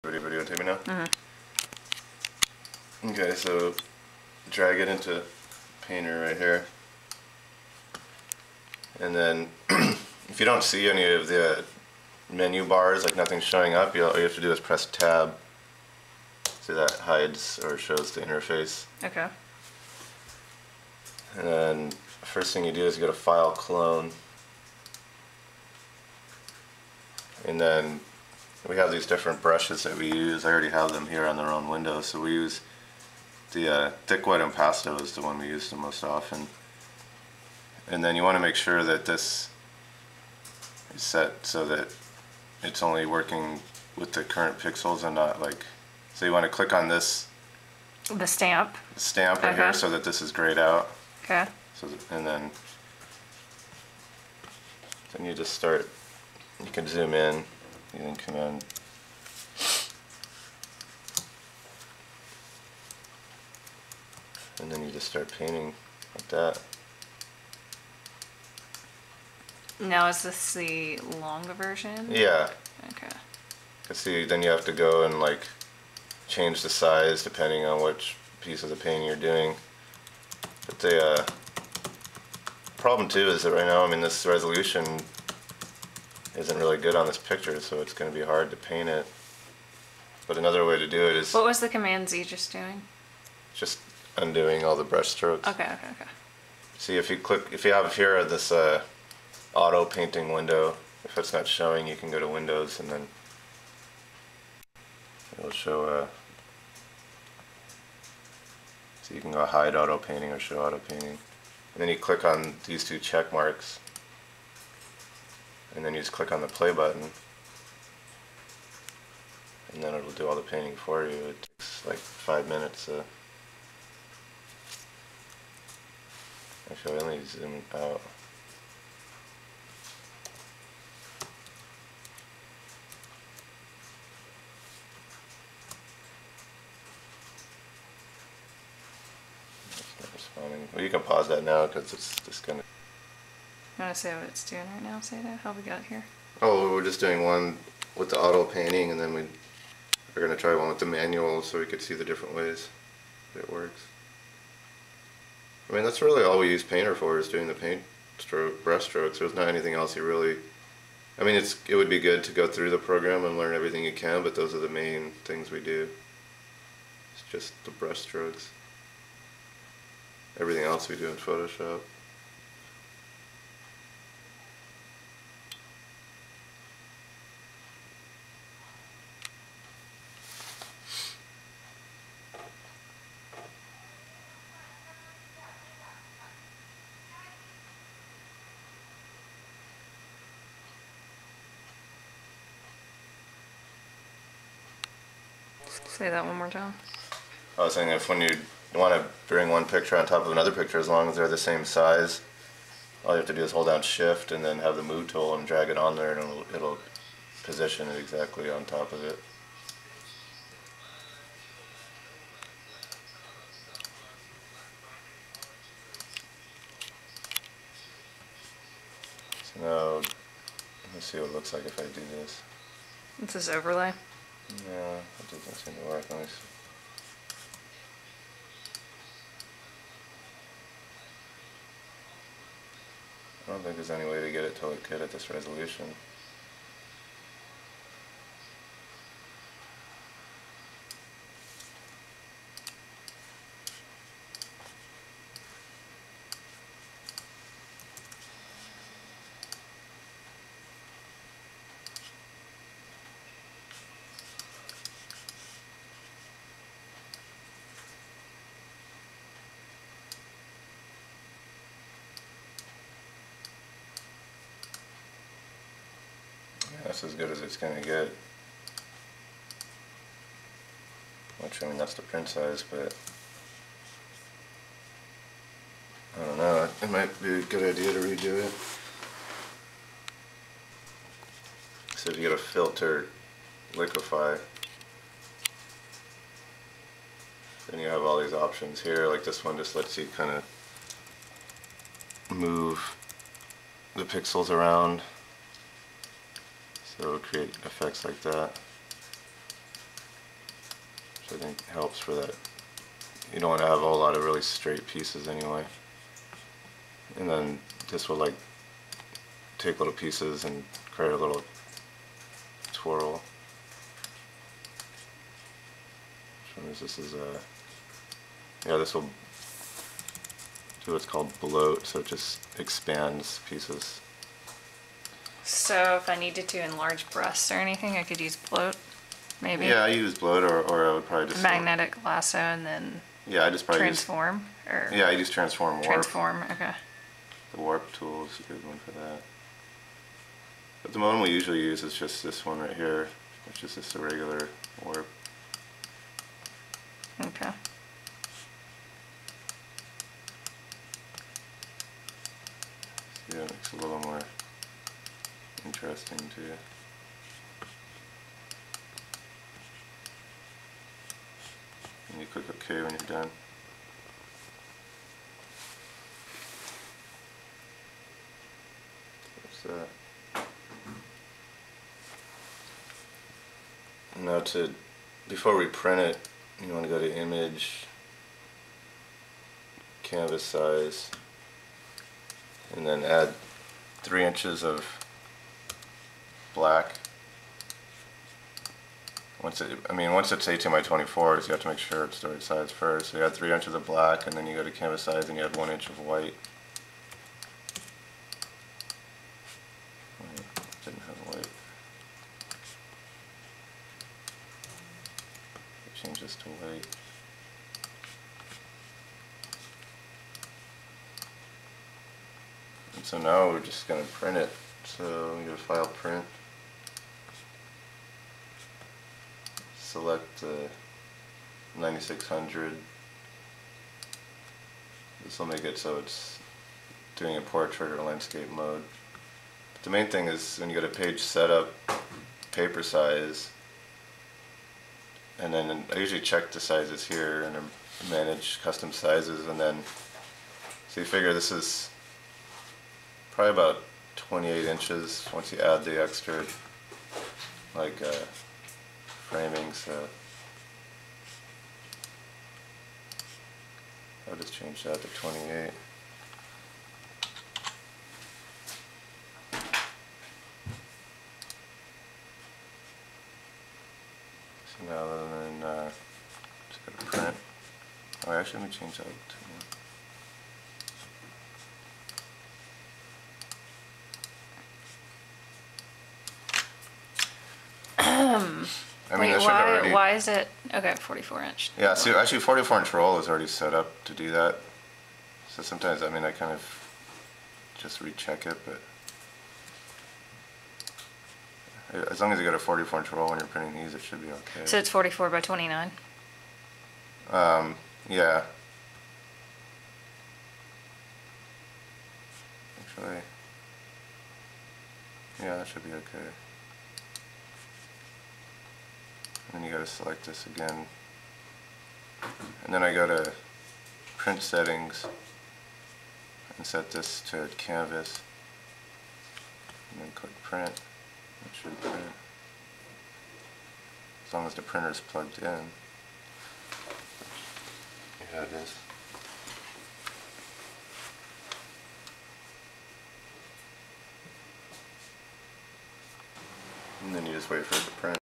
Videotape me now? Okay, so drag it into Painter right here. And then if you don't see any of the menu bars, like nothing's showing up, all you have to do is press tab. So that hides or shows the interface. Okay. And then first thing you do is you go to File, Clone. And then we have these different brushes that we use. I already have them here on their own window. So we use the thick white impasto is the one we use the most often. And then you want to make sure that this is set so that it's only working with the current pixels and not like, so you want to click on this The stamp. stamp right here so that this is grayed out. Okay. So and then you just start, you can zoom in using Command. And then you just start painting like that. Now is this the longer version? Yeah. Okay. See, then you have to go and like change the size depending on which piece of the painting you're doing. But the problem too is that right now, I mean, this resolution isn't really good on this picture, so it's going to be hard to paint it. But another way to do it is... What was the Command Z just doing? Just undoing all the brush strokes. Okay. See, if you click, if you have here this auto painting window, if it's not showing, you can go to Windows and then it'll show so you can go hide auto painting or show auto painting. And then you click on these two check marks and then you just click on the play button and then it'll do all the painting for you. It takes like 5 minutes. Actually, let me zoom out. Well, you can pause that now because it's just gonna. You want to say what it's doing right now? Say that. How we got here? Oh, we're just doing one with the auto painting, and then we're gonna try one with the manual so we could see the different ways that it works. I mean, that's really all we use Painter for, is doing the paint stroke, brush strokes. There's not anything else you really. I mean, it would be good to go through the program and learn everything you can, but those are the main things we do. It's just the brush strokes. Everything else we do in Photoshop. Say that one more time. I was saying if when you want to bring one picture on top of another picture, as long as they're the same size, all you have to do is hold down Shift and then have the move tool and drag it on there, and it'll position it exactly on top of it. So now, let's see what it looks like if I do this. This is overlay. No, it doesn't seem to work. Let me see. I don't think there's any way to get it to look good at this resolution. That's as good as it's going to get. Which, I mean, that's the print size, but I don't know. It might be a good idea to redo it. So if you get a filter, liquefy, then you have all these options here. Like this one just lets you kind of move the pixels around. So it'll create effects like that. which I think helps for that. You don't want to have a whole lot of really straight pieces anyway. And then this will like take little pieces and create a little twirl. Which one is this? Is yeah, this will do what's called bloat, so it just expands pieces. So if I needed to enlarge breasts or anything, I could use bloat, maybe? Yeah, I use bloat, or I would probably just Magnetic lasso and then yeah, I just probably transform? Or yeah, I use transform warp. transform, okay. The warp tool is a good one for that. But the one we usually use is just this one right here, which is just a regular warp. Okay. Yeah, it makes it a little more interesting too. And you click OK when you're done. That's that. Now before we print it, you want to go to Image, Canvas Size, and then add 3 inches of black. Once it's 18 by 24, so you have to make sure it's the right size first. So you add 3 inches of black, and then you go to Canvas Size and you add 1 inch of white. Didn't have white. Change this to white. And so now we're just going to print it. So we go to File, Print. Select 9600. This will make it so it's doing a portrait or landscape mode. But the main thing is when you go to Page Setup, Paper Size, and then I usually check the sizes here and manage custom sizes, and then so you figure this is probably about 28 inches once you add the extra like framing, so I'll just change that to 28. So now then just go to print. Oh, actually let me change that to I mean, Wait, why is it, okay, 44 inch? Yeah, so actually 44-inch roll is already set up to do that. So sometimes, I mean, I kind of just recheck it, but as long as you got a 44-inch roll when you're printing these, it should be okay. So it's 44 by 29? Yeah. Actually, yeah, that should be okay. And then you got to select this again. And then I go to Print Settings and set this to Canvas. And then click Print. It should print. As long as the printer's plugged in. Yeah, it is. And then you just wait for it to print.